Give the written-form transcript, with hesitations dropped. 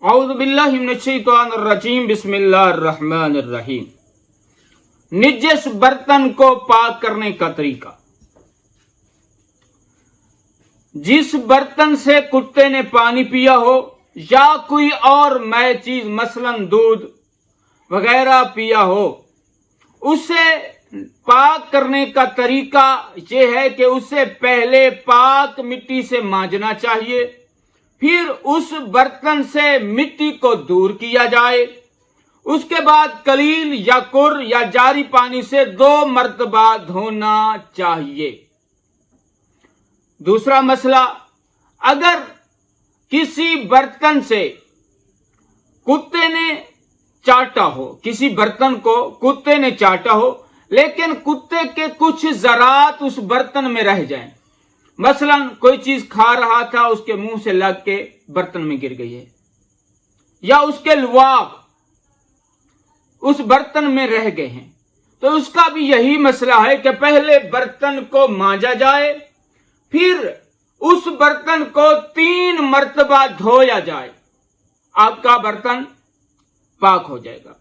اعوذ باللہ من الشیطان الرجیم بسم اللہ الرحمن الرحیم۔ نجس برتن کو پاک کرنے کا طریقہ۔ جس برتن سے کتے نے پانی پیا ہو یا کوئی اور مائع چیز مثلاً دودھ وغیرہ پیا ہو، اسے پاک کرنے کا طریقہ یہ ہے کہ اسے پہلے پاک مٹی سے مانجنا چاہیے، پھر اس برتن سے مٹی کو دور کیا جائے، اس کے بعد قلیل یا کر یا جاری پانی سے 2 مرتبہ دھونا چاہیے۔ دوسرا مسئلہ، اگر کسی برتن سے کتے نے چاٹا ہو، کسی برتن کو کتے نے چاٹا ہو لیکن کتے کے کچھ ذرات اس برتن میں رہ جائیں، مثلا کوئی چیز کھا رہا تھا، اس کے منہ سے لگ کے برتن میں گر گئی ہے، یا اس کے لعاب اس برتن میں رہ گئے ہیں، تو اس کا بھی یہی مسئلہ ہے کہ پہلے برتن کو مانجا جائے، پھر اس برتن کو 3 مرتبہ دھویا جائے، آپ کا برتن پاک ہو جائے گا۔